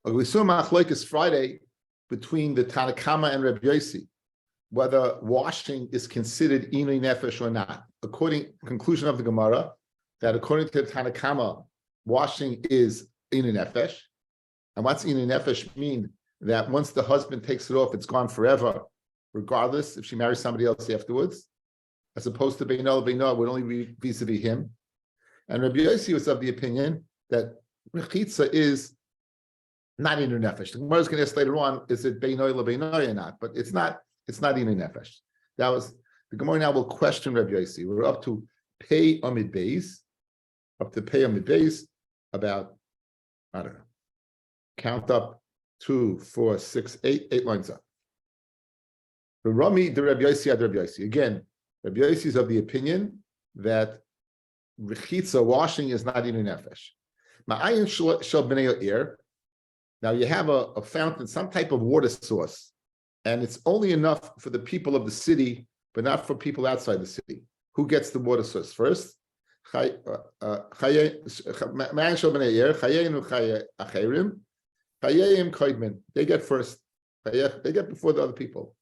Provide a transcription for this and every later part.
We saw Machlokes Friday between the Tanakama and Rabbi Yossi, whether washing is considered inui nefesh or not. Conclusion of the Gemara, that according to the Tanakama, washing is inui nefesh. And what's inui nefesh mean? That once the husband takes it off, it's gone forever, regardless if she marries somebody else afterwards, as opposed to Beino would only be vis-a-vis him. And Rabbi Yossi was of the opinion that Rechitza is not inui nefesh. The Gemara is going to ask later on, is it Beino or not? But it's not inui nefesh. That was the Gemara. Now will question Rabbi Yossi. We're up to Pei Amid Beis, about, I don't know, count up 2, 4, 6, 8 lines up. The Rami, the Rabbi Yossi, Rabbi Yossi. Again, Rabbi Yossi is of the opinion that Rechitza, washing, is not inui nefesh. Ma'ayin shel b'nei ha'ir. Now you have a fountain, some type of water source, and it's only enough for the people of the city, but not for people outside the city. Who gets the water source first? Ma'ayin shel b'nei ha'ir, chayenu chaye acherim. Chayayim koidmin. They get first. They get before the other people.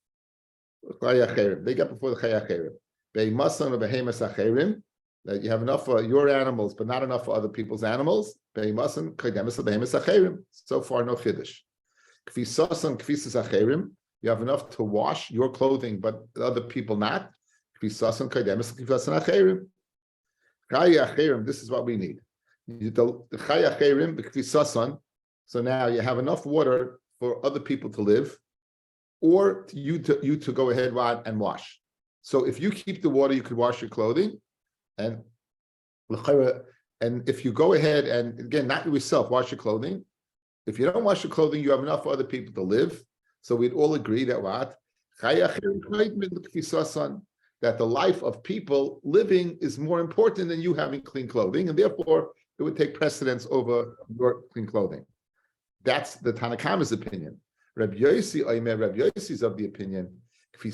They get before the chayacherim. Be'masan or behemas acherim. That you have enough for your animals, but not enough for other people's animals. Be'masan koidemis or behemas acherim. So far, no chiddush. Kfisasan kfisas acherim. You have enough to wash your clothing, but other people not. Kfisasan koidemis kfisasan acherim. Chayacherim. This is what we need. The chayacherim b'kfisasan. So now you have enough water for other people to live, or you to go ahead and wash. So if you keep the water, you could wash your clothing, and if you go ahead and again, not yourself, wash your clothing. If you don't wash your clothing, you have enough for other people to live. So we'd all agree that that the life of people living is more important than you having clean clothing, and therefore it would take precedence over your clean clothing. That's the Tanakama's opinion. Rabbi Yossi is of the opinion, the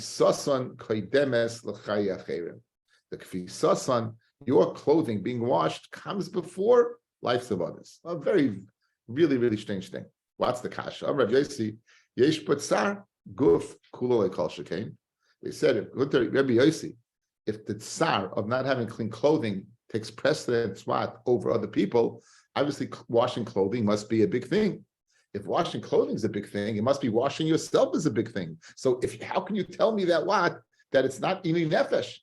kfisasan, your clothing being washed, comes before lives of others. A very, really, really strange thing. What's the kasha? Rabbi Yossi, yesh putzar guf kulo lekal shekain. They said, Rabbi Yossi, if the tsar of not having clean clothing takes precedence over other people, obviously washing clothing must be a big thing. If washing clothing is a big thing, it must be washing yourself is a big thing. So how can you tell me that it's not inui nefesh?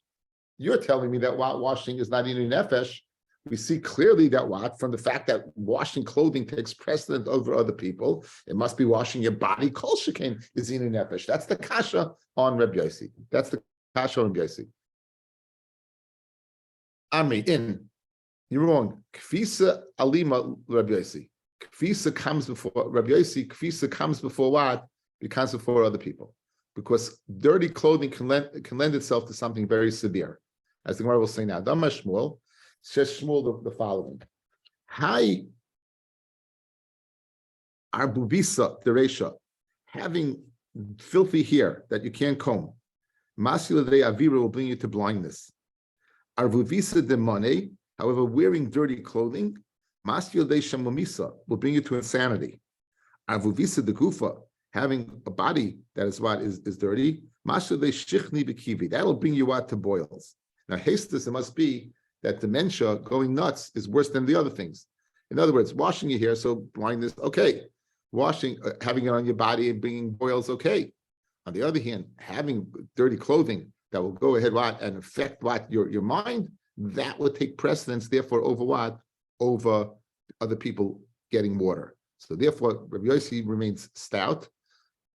You're telling me that washing is not inui nefesh. We see clearly that from the fact that washing clothing takes precedent over other people, it must be washing your body. Kol shekain is inui nefesh. That's the kasha on Rabbi Yossi. That's the kasha on Rabbi Yossi. You're wrong. Kfisa alima Rabbi Yossi. Kfisa comes before Rabbi Yossi. Kfisa comes before what? It comes before other people, because dirty clothing can lend itself to something very severe, as the Gemara will say now. Dama Shmuel says Shmuel the following: Hi, arbubisa deresha, having filthy hair that you can't comb. Masila de avira will bring you to blindness. Arbuvisa de money, however, wearing dirty clothing. Mastil de shamamisa will bring you to insanity. Avuvisa de gufa, having a body that is dirty. Mastil de shichni bekivi, that'll bring you out to boils. Now, hastis, it must be that dementia, going nuts, is worse than the other things. In other words, washing your hair, so blindness, okay. Washing, having it on your body and bringing boils, okay. On the other hand, having dirty clothing that will go ahead and affect your mind, that would take precedence, therefore, over what? Over other people getting water. So therefore, Rabbi Yossi remains stout.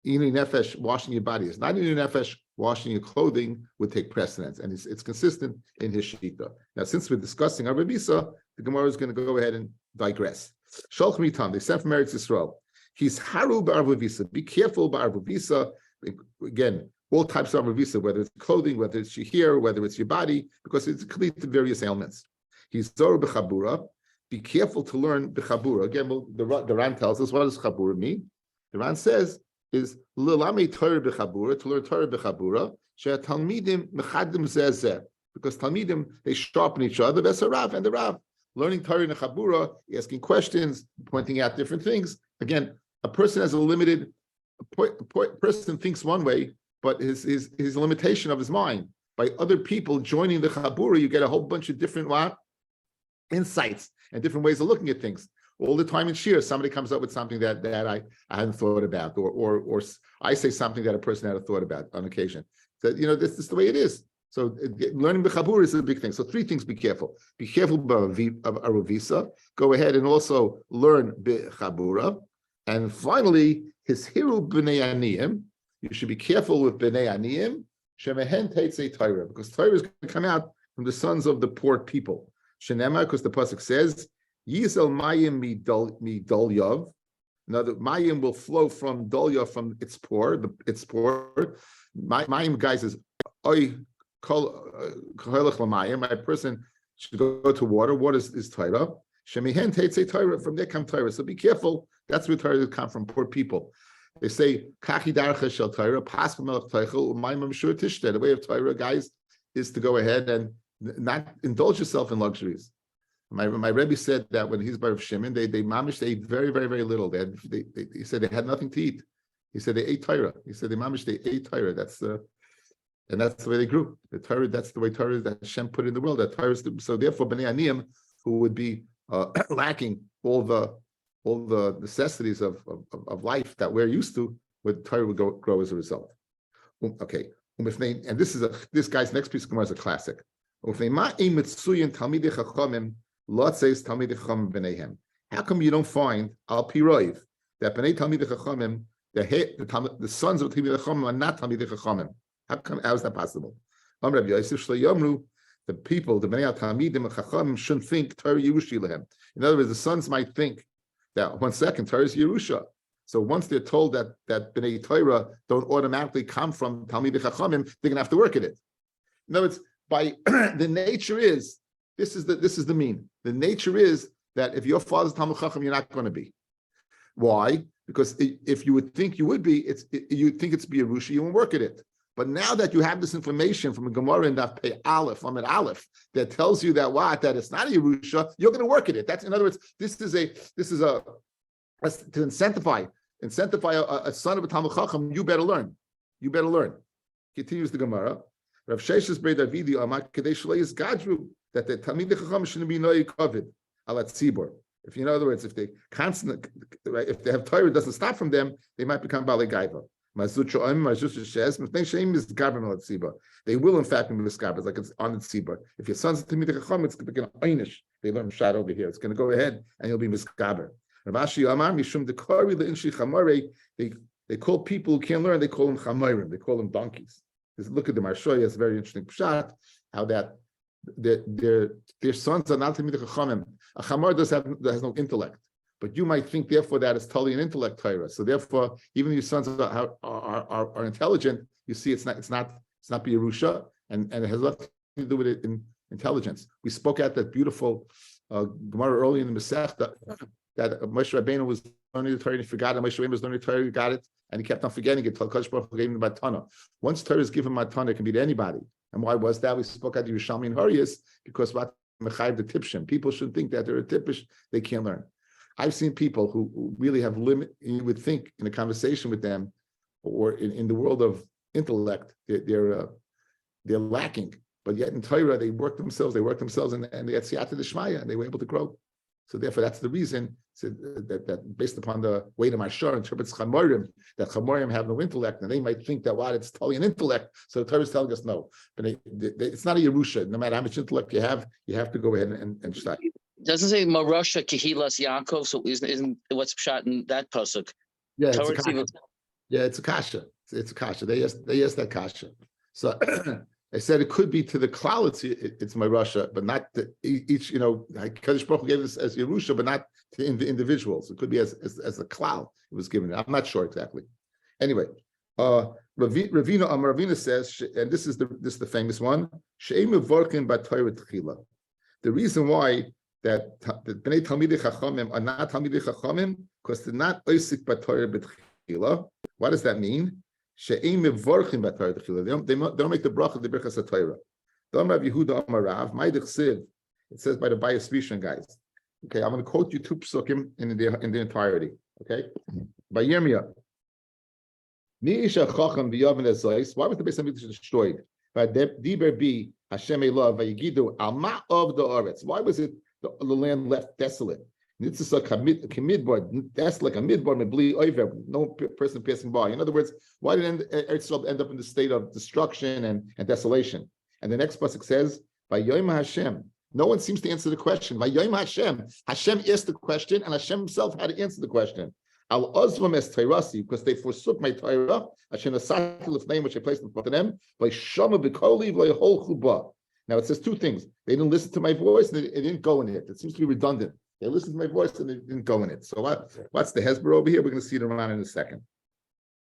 Inui nefesh, washing your body is not inui nefesh. Washing your clothing would take precedence, and it's consistent in his shita. Now, since we're discussing our Rebisa, the Gemara is going to go ahead and digress. Sholch mitam, they sent from Eretz Yisrael. He's haru ba'arvavisa. Be careful ba'arvavisa. Again, all types of arvavisa, whether it's clothing, whether it's your hair, whether it's your body, because it's complete to various ailments. He's zor b'chabura. Be careful to learn b'chabura. Again, the Ran tells us, what does chabura mean? The Ran says is l'lamei Torah b'chabura, to learn Torah b'chabura. She'atalmidim mechadim zeh, because talmidim, they sharpen each other. That's a Rav and the Rav learning Torah in chabura, asking questions, pointing out different things. Again, a person has a limited. Person thinks one way, but his limitation of his mind. By other people joining the Chabura, you get a whole bunch of different insights and different ways of looking at things. All the time in Shir, somebody comes up with something that I hadn't thought about, or I say something that a person had a thought about on occasion. So, this is the way it is. So learning the Chabura is a big thing. So 3 things: be careful. Be careful of Aruvisa. Go ahead and also learn Chabura. And finally, his hiru b'nei aniyim. You should be careful with b'nei aniyim. Shemehen teitzei Torah, because Torah is going to come out from the sons of the poor people. Shenema, because the pasuk says, Yisel mayim midolyav. Now the mayim will flow from dolya, from its poor. Mayim, guys, is oy kolech l'mayim. My person should go to water. Water is Torah. Shemihen teitzei Torah. From there come Torah. So be careful. That's where Torah come from. Poor people. They say kachi darcha shel Torah pas b'melech teichel u'mayim mishur tishte. The way of Torah, guys, is to go ahead and not indulge yourself in luxuries. My Rabbi said that when he's by Rav Shimon, they mamish, they ate very, very, very little. He said they had nothing to eat. He said they ate Torah. He said they ate Torah. That's the way they grew. The Torah, that's the way Torah that Hashem put in the world. That Torah is so therefore Bnei Aniyim, who would be lacking all the necessities of life that we're used to, with Torah would grow as a result. Okay, and this guy's next piece of Gemara is a classic. How come you don't find al piroiv that bnei talmidei chachamim, the sons of talmidei chachamim are not talmidei chachamim? How is that possible? The people, the bnei talmidim chachamim, shouldn't think Torah Yerushi lehem. In other words, the sons might think that 1 second Torah is Yerusha. So once they're told that bnei Torah don't automatically come from talmidei chachamim, they're going to have to work at it. In other words, by the nature is this is the mean. The nature is that if your father's Talmid Chacham, you're not going to be. Why? Because if you would think you would be, you think it's be a Yerusha, you won't work at it. But now that you have this information from a Gemara in Daf Pei Aleph, from an Aleph, that tells you that it's not a Yerusha, you're going to work at it. That's, in other words, this is a to incentivize a son of a Talmid Chacham. You better learn. Continues the Gemara. Rav Sheshes Ber Davidi Amar Kadesh Shleis Gadru, that the Talmidei Chacham shouldn't be noy kovid alat tzibur. If in other words, if they have Torah, it doesn't stop from them, they might become balei gaiva. They will in fact be miskaber, like it's on the tzibur. If your son's Talmidei Chacham, it's going to be einish. They learn shot over here. It's going to go ahead and you'll be miskaber. Rav Ashi Amar Mishum Dekari LeInshi Chamare. They call people who can't learn. They call them chamarim. They call them donkeys. Look at the Marshoya, it's a very interesting pshat, how that their sons are not Talmidei Chachamim. A chamar has no intellect, but you might think therefore that it's totally an intellect Torah. So therefore, even if your sons are intelligent, you see it's not Yerusha, and it has nothing to do with it in intelligence. We spoke at that beautiful Gemara early in the Masechta that Moshe Rabbeinu was learning the Torah and he forgot it. Moshe Rabbeinu was learning the Torah, he got it. And he kept on forgetting it. Kadosh Baruch Hu gave him the matana. Once Torah is given matana, it can be to anybody. And why was that? We spoke at the Yerushalmi and Harius because what mechayiv the tipshim. People should think that they're a tipish, they can't learn. I've seen people who really have limit. You would think in a conversation with them, or in the world of intellect, they're lacking. But yet in Torah, they work themselves, and they had siyata d'shmaya, and they were able to grow. So therefore, that's the reason that based upon the way the Mashar interprets Chamorim, that Chamorim have no intellect, and they might think that it's totally an intellect. So the Torah is telling us no, but it's not a Yerusha. No matter how much intellect you have to go ahead and start. Doesn't say Marosha Kehilas Yaakov, so isn't what's shot in that pasuk? Yeah, it's a kasha. It's a kasha. They asked that kasha. So. I said it could be to the klal, it's my Russia, but not to each, Kadosh Baruch Hu gave this as Yerusha, but not to the individuals. It could be as a klal it was given. I'm not sure exactly. Anyway, Ravina says, and this is the famous one, the reason why that the Bnei Talmidei Chachamim are not Talmidei Chachamim, because they're not oisik b'Torah b'tchila. What does that mean? They don't make the bracha the birchas haTorah. It says by the Bayis Rishon guys. Okay, I'm going to quote you 2 psukim in the entirety. Okay, By Yirmiyah. Why was the Beis Hamikdash destroyed? Why was it the land left desolate? It's like a midbar, no person passing by. In other words, why did Eretz Yisrael end up in the state of destruction and desolation? And the next pasuk says, by Yom Hashem. No one seems to answer the question. By Yom Hashem, Hashem asked the question, and Hashem himself had to answer the question. Al Ozvam es Tairasi, because they forsook my Torah, Hashem Asakil name which I placed in front of them, by Shama B'Koli V'Yehol Chuba. Now it says two things. They didn't listen to my voice, and it didn't go in it. It seems to be redundant. They listened to my voice, and it didn't go in it. So what's the Hezbollah over here? We're going to see the Raman in a second.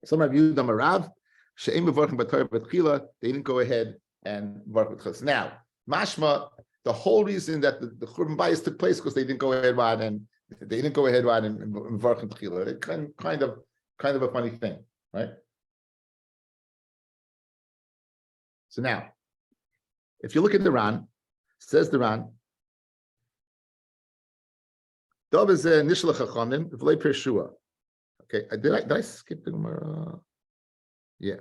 Some of you, Damarav, She'em B'Varchim B'Torah B'Tchila, they didn't go ahead and Varch B'Tchila. Now, Mashma, the whole reason that the Churban Bayis took place because they didn't go ahead and Varch B'Tchila. It's kind of a funny thing, right? So now, if you look at the Ran, says the Ran, Dov is Nishla Chachamim v'lei Pershua. Okay, did I skip the Gemara? Yeah.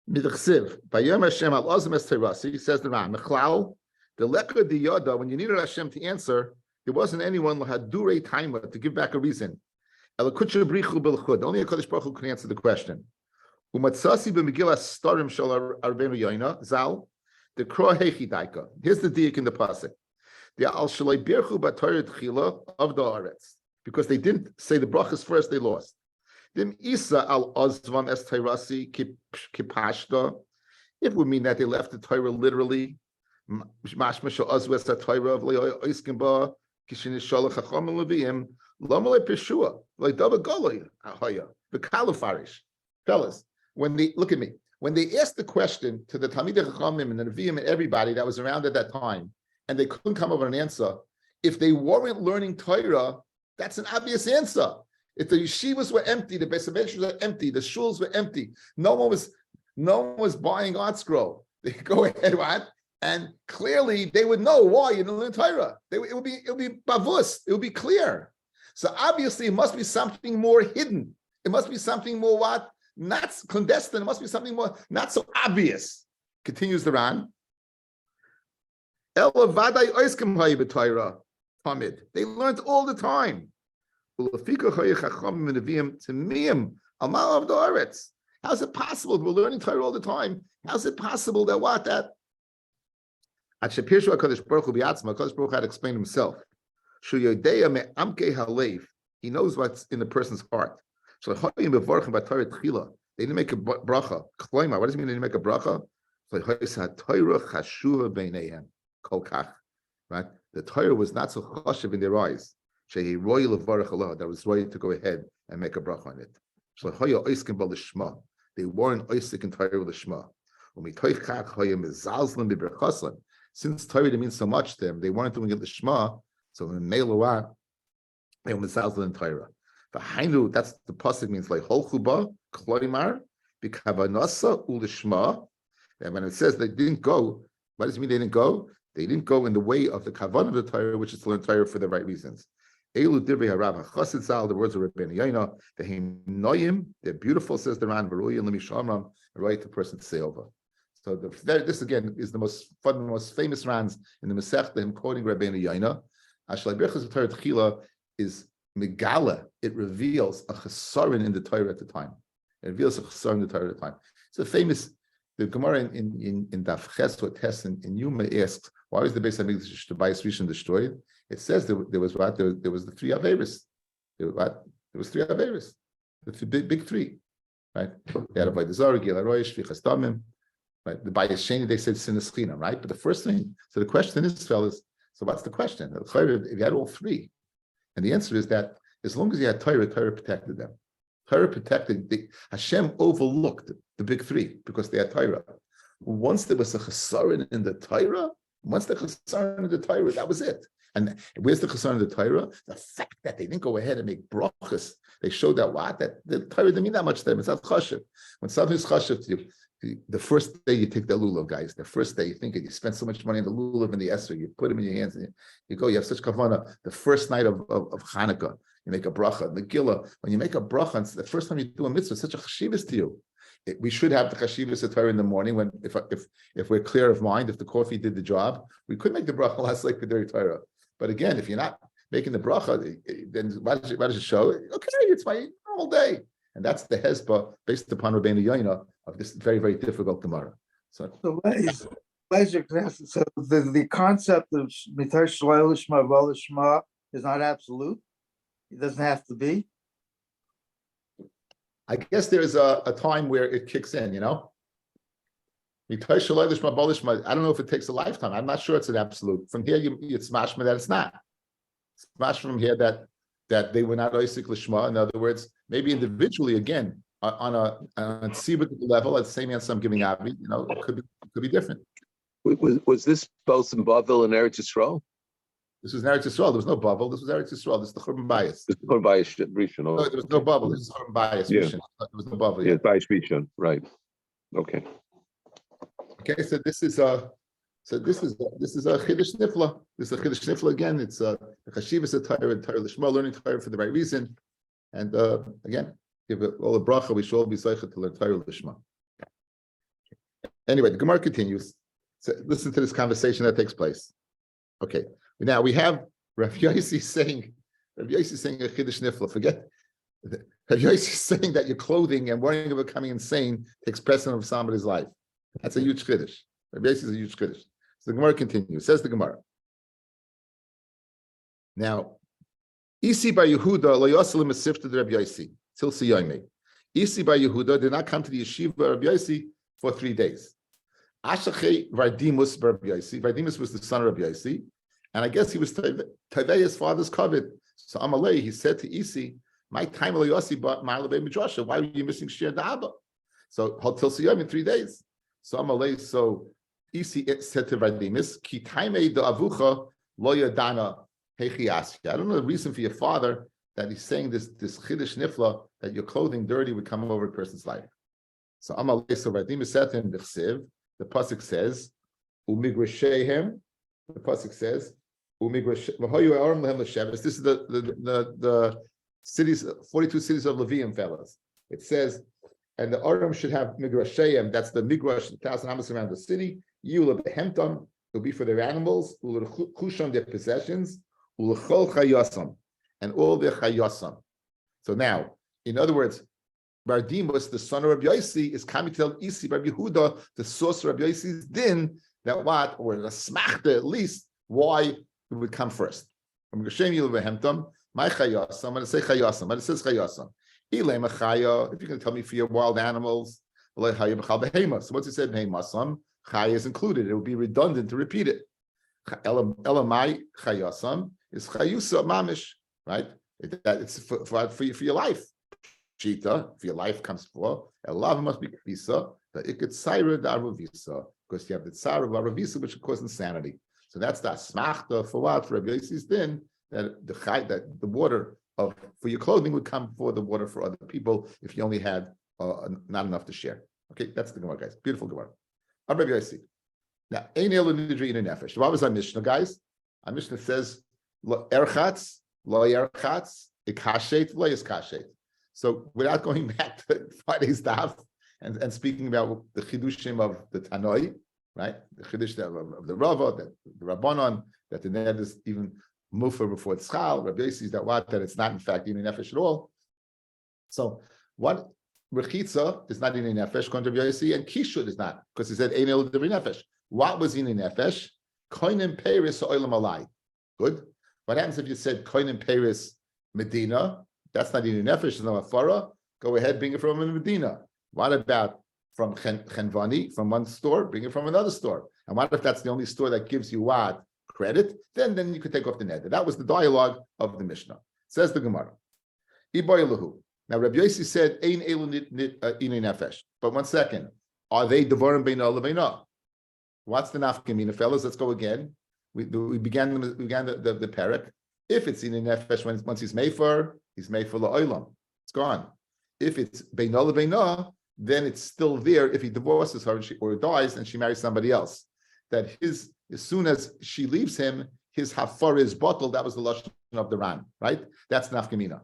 Midachsiv by Yom Hashem al Ozem es Terasi, says the Ran. Mechlal the Lekha di Yoda, when you needed Hashem to answer, there wasn't anyone who had durei taima to give back a reason. Elakutsha brichu belchud. Only a Kodesh Baruch Hu could answer the question. Umatzasi b'Megillah starim shel Arbenu Yoina Zal the Kro Hechi Daika. Here's the diak in the pasuk. The al shalei birchu b'Torah tchila of the Aretz, because they didn't say the brachas first, they lost. Dim Isa al Ozvam es Tairasi kipashta. It would mean that they left the Torah literally. Mashma shel Ozvam es Torah v'lei oiskim ba kishin shalach chacham leviim lama lepeshua like dava goloi haya v'kalafarish. Fellas, when they look at me, when they asked the question to the Talmidei Chachamim and the Nevi'im and everybody that was around at that time, and they couldn't come up with an answer, if they weren't learning Torah, that's an obvious answer. If the yeshivas were empty, the Beis Hamikdash were empty, the shuls were empty, no one was buying art scroll. They go ahead, right? And clearly they would know why you didn't learn Torah. It would be bavus. It would be clear. So obviously it must be something more hidden. It must be something more what? Not clandestine. It must be something more not so obvious. Continues the Ran. They learned all the time. How's it possible? We're learning Torah all the time. How's it possible that what? That HaKadosh Baruch Hu had to explain himself. He knows what's in the person's heart. They didn't make a bracha. What does it mean they didn't make a bracha? Right? The Torah was not so chashiv in their eyes. That was right to go ahead and make a bracha on it. They weren't oisik in Torah l'shma. Since Torah means so much to them, they weren't doing it l'shma. So in Meiluah, they were mezalzlim in Torah. That's the pasuk means like hol chuba kloimar b'kavanasa u'lishma. And when it says they didn't go, what does it mean they didn't go? They didn't go in the way of the kavan of the Torah, which is to learn Torah for the right reasons. Elu divrei harav hachasid zal, the words of Rabbi Yoina, the heinoyim, they're beautiful, says the Ran, v'ruyi and lemishamram, the right to person to say over. So this again is the most fun, most famous Rans in the Masechta, him quoting Rabbi Yoina. Ashlei berachas Torah tchila is megala. It reveals a chesaron in the Torah at the time. It reveals a chesaron in the Torah at the time. It's a famous. The Gemara in Daf Ches or Tes in Yuma asks, why was the Beis Hamikdash to Bayis Rishon destroyed? It says there was what? There was the three Averis. There was three Averis. The big three. Right? They had Avodah Zarah, Gila Roish, Shvichas Damim. Right? The Bayis Sheni, they said Sinas Chinam, right? But the first thing, so the question is, fellas, so what's the question? If you had all three, and the answer is that as long as you had Torah, Torah protected them. Torah protected, Hashem overlooked the big three because they had Torah. Once there was a chesaron in the Torah, that was it. And where's the chesaron in the Torah? The fact that they didn't go ahead and make brachas. They showed that what? That the Torah didn't mean that much to them. It's not chashiv. When something is chashiv to you, the first day you take the lulav, guys. The first day you think it, you spend so much money on the lulav and the esrog, you put them in your hands and you go. You have such kavanah. The first night of Hanukkah, you make a bracha, Megillah. When you make a bracha, it's the first time you do a mitzvah, it's such a chashivas to you. We should have the chashivas of Torah in the morning when, if we're clear of mind, if the coffee did the job, we could make the bracha last like the dirty Torah. But again, if you're not making the bracha, then why does it show? Okay, it's my normal day. And that's the hezbah based upon Rabbeinu Yoina of this very, very difficult Gemara. So the concept of mitar shelo lishma v'lo lishma is not absolute. It doesn't have to be. I guess there's a time where it kicks in, Mitar shelo lishma v'lo lishma. I don't know if it takes a lifetime. I'm not sure it's an absolute. From here, it's mashma that it's not. It's mashma from here that they were not oisik lishma. In other words, maybe individually, again, on a tzibur level, at the same answer I'm giving Avi, it could be different. Was this both in Bavel and Eretz Yisrael? This was Eretz Yisrael. There was no bubble. This was Eretz Yisrael. This is the Churban Bayis. This is Churban Bayis Rishon. No, there was no bubble. This is Churban Bayis Rishon. There was no bubble. Yeah, Bayis Rishon. Right. Okay. Okay. So this is a chiddush nifla. This is a chiddush nifla again. It's the chashivas of Torah and Torah lishma, learning Torah for the right reason, and again, give it all a bracha. We should all be zeichet to learn Torah lishma. Anyway, the Gemara continues. So listen to this conversation that takes place. Okay, now we have Rabbi Yossi saying a chiddush nifla. Forget Rabbi Yossi saying that your clothing and worrying about becoming insane takes precedent of somebody's life. That's a huge chiddush. Rabbi Yossi is a huge chiddush. So the Gemara continues. Says the Gemara. Now, Isi bar Yehuda lo yoselim esifta de Rabbi Yossi till siyomi. Isi bar Yehuda did not come to the yeshiva of Rabbi Yossi for 3 days. Ashachei Vardimus bar Rabbi Yossi. Vardimus was the son of Rabbi Yossi, and I guess he was Tavei's father's covet. So Amalei, he said to Isi, "My time lo Yossi bought Ma'alabei Midrasha. Why were you missing Shir Da'aba?" So till siyomi in 3 days. So Amalei, so Isi said to Vardimus, "Ki taimei da'avucha lo yadana hechi aski." I don't know the reason for your father that he's saying this chiddush nifla that your clothing dirty would come over a person's life. So Amalei, so Vardimus said to him, "B'chsiv." The pasuk says, "Umigrashehem." The pasuk says, "Umigrashehem." This is the cities, 42 cities of Levium, fellas. It says, and the Aram should have migrashehem. That's the migrash, 1,000 amos around the city. Yula behemtam will be for their animals. Ulchusham their possessions. Ulchol chayasam and all their chayasam. So now, in other words, Bardimus, the son of Rabbi Yossi, is coming to tell Isi Rabbi Yehuda, the source of Rabbi Yossi's din, that what, or the smachta at least, why it would come first. I'm going to say chayasam, but it says chayasam. If you're going to tell me for your wild animals, so once it said heimasam, chaya is included. It would be redundant to repeat it. Elamai chayasam is chayusa mamish, right? It's for your life. Shita, if your life comes for, a love must be visa, that it could tsira the aravisa, because you have the tsar of aravisa, which of course insanity. So that's the smachta for what? For Rabbi Yossi's din, that the water for your clothing would come for the water for other people if you only had not enough to share. Okay, that's the Gemara, guys. Beautiful Gemara. Rabbi Yossi. Now, ein elu nidri in nefesh. What was our Mishnah, guys? Our Mishnah says, lo erchatz, ikashet, lo yiskashet. So without going back to Friday's daf and speaking about the chidushim of the Tanoi, right? The chidush of the Rava, the Rabbanon, that the Ned is even mufer before the Tzchal. Rabbi Yossi is that it's not in fact in nefesh at all. So what rechitza is not in nefesh, according to Rabbi Yossi, and kishud is not, because he said ein el devri nefesh. What was in nefesh? Koinim peris oilam alai. Good. What happens if you said koinim peris Medina? That's not in nefesh, it's not a farah. Go ahead, bring it from Medina. What about from Chenvani, from one store, bring it from another store? And what if that's the only store that gives you what? Credit? Then you could take off the neder. That was the dialogue of the Mishnah. Says the Gemara. Now Rabbi Yossi said, Ein elu inei nefesh. But 1 second. Are they devarim beina lebeina? What's the nafkamina, fellas? Let's go again. We began the parak. If it's in nefesh once he's made for la'olam, it's gone. If it's beina lebeina, then it's still there. If he divorces her or dies and she marries somebody else, that as soon as she leaves him, his hafar is bottled. That was the lashon of the Ran, right? That's nafkamina.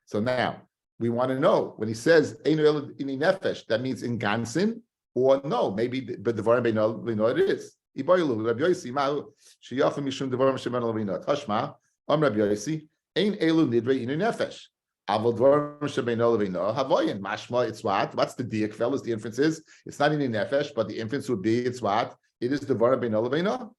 So now we want to know when he says einu elu ini nefesh, that means in gansin, or no, maybe but the varim beino levino it is. Iboilu Rabbi Yosi ma sheyafim mishum devarim shemenu levino tashma Rabbi Yosi ein elu nidre inu nefesh. Aval dvarim shebeino levino havoyin mashma. It's what? What's the diak, fellas? The inference is it's not inu nefesh, but the inference would be it's what? It is the varim beino levino.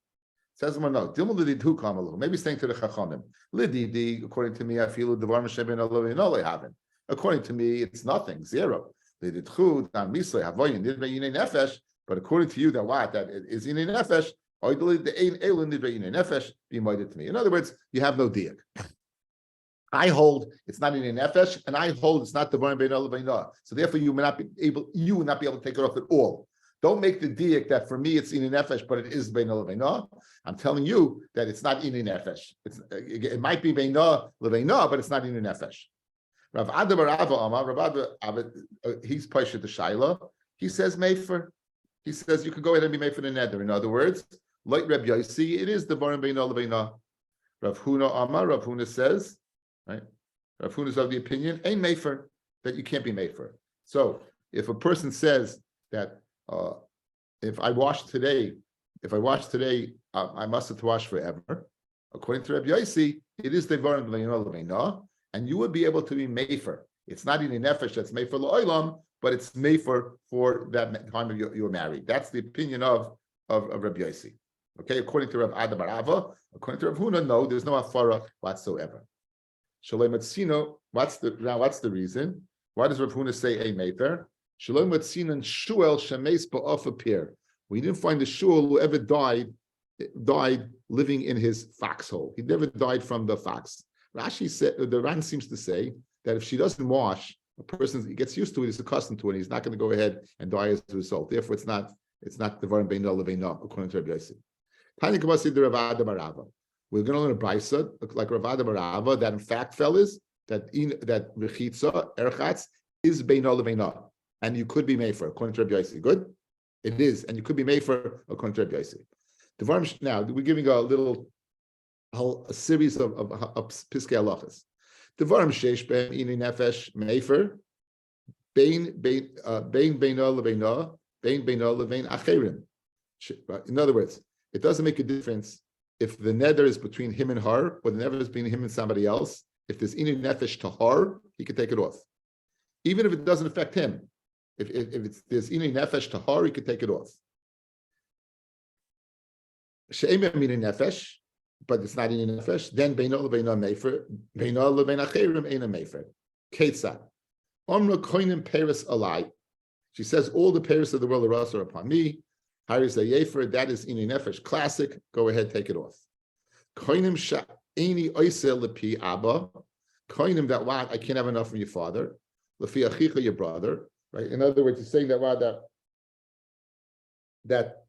Says no. Dilma lidid hu kamalu. Maybe saying to the chachamim lididi. According to me, I feel the dvarim shebeino levino lehavin. According to me, it's nothing, zero. Lidid hu dan misle havoyin nidre inu nefesh. But according to you, that what? That is in a nefesh, or the ein elun nidre in a nefesh, be moided to me. In other words, you have no diak. I hold it's not in a nefesh, and I hold it's not the varim beino levino. So therefore, you will not be able to take it off at all. Don't make the diak that for me it's in a nefesh, but it is beino levino. I'm telling you that it's not in a nefesh. It might be beino levino, but it's not in a nefesh. Rav Ada bar Ava Amar, Rav Ada, he's pasha the shaila. He says mefer. He says you can go ahead and be made for the neder. In other words, like Rabbi Yosi, it is the varim beino levino. Rav Huna Amar, Rav Huna says, right? Rav Huna is of the opinion, ain't mefer, that you can't be made for. So if a person says that if I wash today, I must have to wash forever. According to Rabbi Yosi, it is the varim beino levino, and you would be able to be made for. It's not in a nefesh that's made for lo'olam, but it's made for that time you were married. That's the opinion of Rabbi Yosi. Okay, according to Rav Ada bar Ava, according to Rav Huna, no, there's no afara whatsoever. Shalom Matzino, what's the reason? Why does Rav Huna say a meter? Shalom Matzinon Shuel Shemes Ba'of appear. We didn't find the Shuel who ever died living in his foxhole. He never died from the fox. Rashi said, the Ran seems to say that if she doesn't wash, a person gets used to it, he's accustomed to it, he's not going to go ahead and die as a result. Therefore, it's not the varim beino levino, according to Rabbi Yosi. Tani Kabasi the Rav Ada bar Ava. We're going to learn a brisa like Rav Ada bar Ava that in fact, fellas, that rechitza erchatz is beino levino, and you could be made for according to Rabbi Yosi. Good, it is, and you could be made for according to Rabbi Yosi. Now we're giving a series of piskei halachas. Devarim sheish beim ini nefesh meifer bein beino leveino bein beino levein acherim. In other words, it doesn't make a difference if the neder is between him and her, or the neder is between him and somebody else. If there's ini nefesh to her, he can take it off, even if it doesn't affect him. If there's ini nefesh to her, he could take it off. She'em ini nefesh. But it's not in nefesh. Then beino lebeino mefer, beino lebeino acherim eina mefer. Ketzad. Omra koinim peris alai. She says all the peris of the world are upon me. Haris yefer. That is in nefesh. Classic. Go ahead, take it off. Koinim sha eini oisel lepi abba. Koinim that what I can't have enough from your father. Lefi achicha your brother. Right. In other words, he's saying that what that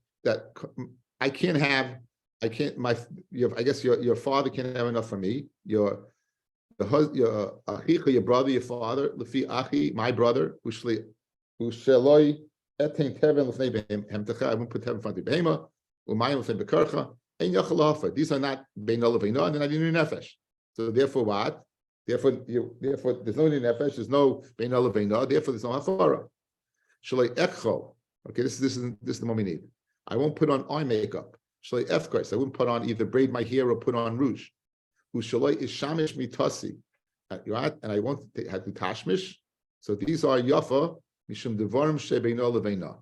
I can't have. I guess your father can't have enough for me. Your achicha, your brother, your father, lefi achi, my brother, usheloi etein teven lefnei hemtecha. I won't put teven in front of behema. Umayim lefnei bekarcha. Ein yachal hafer. These are not beino leveino, and they're not in nefesh. So therefore, what? Therefore, there's no nefesh. There's no beino leveino. Therefore, there's no hafara. Shaloi ekcho. Okay, this is the one we need. I won't put on eye makeup. Shaloi efkos. I wouldn't put on either braid my hair or put on rouge. Ushaloi ishamish mitasi. Right? And I won't have to tashmish. So these are yafa mishum devarim shebeino leveina.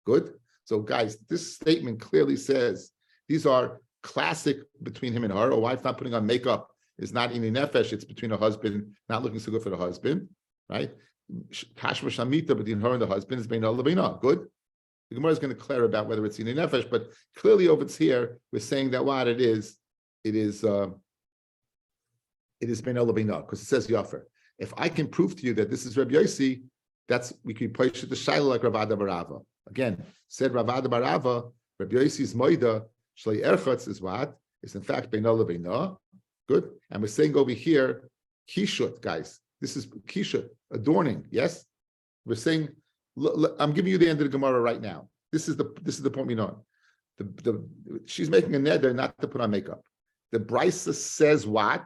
Good. So guys, this statement clearly says these are classic between him and her. A wife not putting on makeup is not in nefesh. It's between a husband not looking so good for the husband, right? Tashmish amita between her and the husband is beino leveina. Good. The Gemara is going to declare about whether it's in nefesh, but clearly over here we're saying that what it is beino leveina because it says yafer. If I can prove to you that this is Rabbi Yosi, we can place the shaila like Rav Ada bar Ava. Again, said Rav Ada bar Ava, Rabbi Yosi's moida shlei erchatz is what? It's in fact beino leveina. Good. And we're saying over here, kishut, guys. This is kishut, adorning. Yes? We're saying, I'm giving you the end of the Gemara right now. This is the point we know. She's making a neder not to put on makeup. The Brisa says what?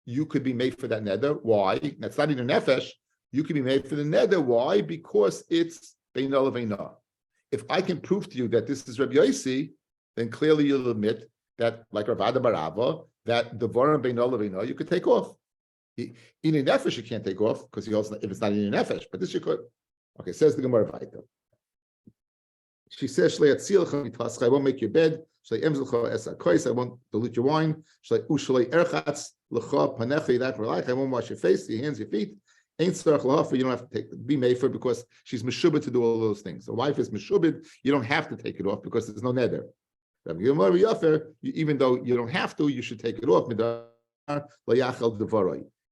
You could be made for that neder. Why? That's not even nefesh. You could be made for the neder. Why? Because it's beinah leveinah. If I can prove to you that this is Rabbi Yossi, then clearly you'll admit that, like Rav Ada Barava, that the varam beinah leveinah you could take off. In a nefesh you can't take off because if it's not in a nefesh, but this you could. Okay, says the Gemara Vaita. She says, I won't make your bed. I won't dilute your wine. I won't wash your face, your hands, your feet. You don't have to be made for because she's meshubed to do all those things. A wife is meshubed, you don't have to take it off because there's no neder. Even though you don't have to, you should take it off.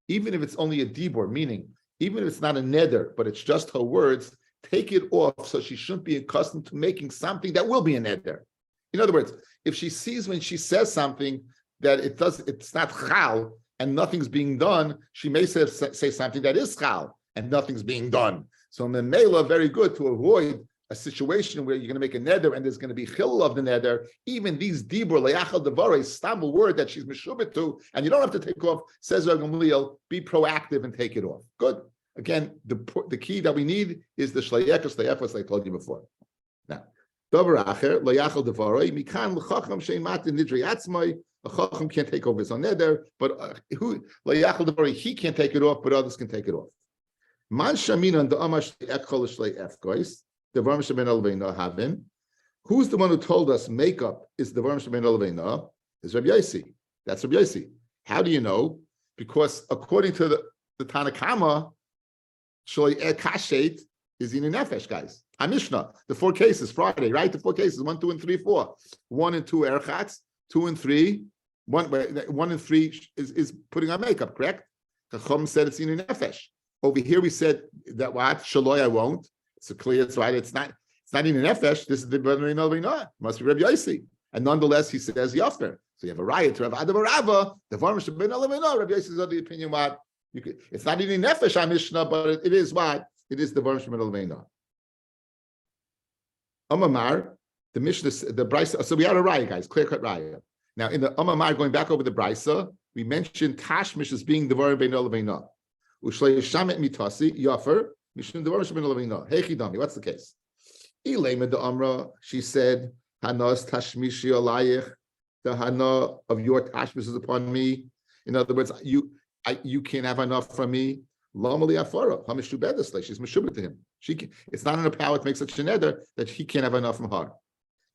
Even if it's only a dibur, meaning even if it's not a neder, but it's just her words, take it off so she shouldn't be accustomed to making something that will be a neder. In other words, if she sees when she says something that it's not chal and nothing's being done, she may say something that is chal and nothing's being done. So memela, very good to avoid a situation where you're going to make a neder and there's going to be chilul of the neder. Even these dibur le'achal devarei, stam word that she's meshubet to, and you don't have to take off. Says Rav Gamliel, be proactive and take it off. Good. Again, the key that we need is the shlayek or shlayefos I told you before. Now, davar acher le'achal devarei mikan l'chacham shein matin nidrei atzmai. A chacham can't take over his own neder, but who le'achal devarei he can't take it off, but others can take it off. Man shaminan the amash ekol shlayefkois. The Varm Shemen Elveina Havin. Who's the one who told us makeup is the Varm Shemen Elveina? Is Rabbi Yossi. That's Rabbi Yossi. How do you know? Because according to the Tanakama, Shloi Kashet is in a nefesh, guys. Mishnah, the 4 cases, Friday, right? The 4 cases, 1, 2, and 3, 4. 1 and 2 erchats, 2 and 3. 1 and 3 is putting on makeup, correct? Chacham said it's in a nefesh. Over here we said that what? Shaloi I won't. So clear, it's right. It's not even an nefesh. This is the Bernard. Must be Rabbi Yossi. And nonetheless, he says Yofer. So you have a riot to Rav Ada Barava. The Varm Shemen Elveina. Rabbi Yossi is of the opinion what you could. It's not even nefesh on Mishnah, but it is what it is the Varm Shemen Elveina. Amamar, the Mishnah, the Brisa. So we had a riot, guys. Clear cut riot. Now in the Amamar, going back over the Brisa, we mentioned Tashmish as being the Varm Shemen Elveina. Ushlei Shamet Mitasi Yofer. What's the case? She said, Hanas tashmishi alayich, the hana of your tashmish is upon me. In other words, you can't have enough from me. Lamali afara, hamishu bedesle. She's meshubet to him. It's not in her power to make such a neder that he can't have enough from her.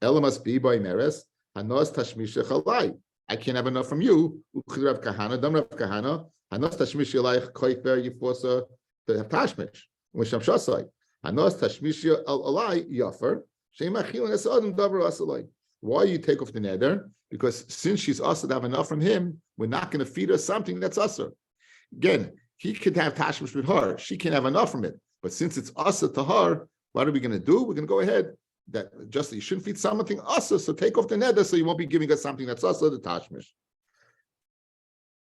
Ella must be by meres. Hanas tashmishi chalai. I can't have enough from you. Uchirav kahana, dam rav kahana. Hanas tashmishi alayich koifer yifosa to have tashmish. Why you take off the neder? Because since she's also to have enough from him, we're not going to feed her something that's usher. Again, he could have tashmish with her; she can have enough from it. But since it's usher to her, what are we going to do? We're going to go ahead. That just you shouldn't feed something usher, so take off the neder, so you won't be giving us something that's usher the tashmish.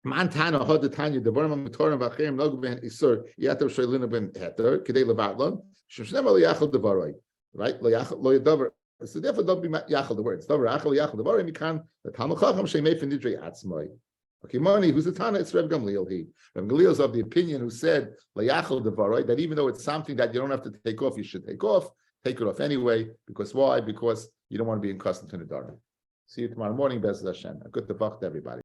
Mantana had the Tanya the Varma Matorim Vachem Nog Ben Isur Yater Shailina Ben Heter Kedei Levatlon Shemshnema Liyachal Devaroi, right? Liyachal Loyadavar. So therefore don't be Yachal the words. Davar Achal Yachal Devaroi Mikan the Talmud Chacham Shemei Fenidrei Atzmoi. Okay, money. Who's the Tana? It's Reb Gamliel. Reb Gamliel is of the opinion who said Liyachal Devaroi that even though it's something that you don't have to take off, you should take off. Take it off anyway. Because why? Because you don't want to be accustomed to the Nedarim. See you tomorrow morning, Bez Hashem. A good Tavach to everybody.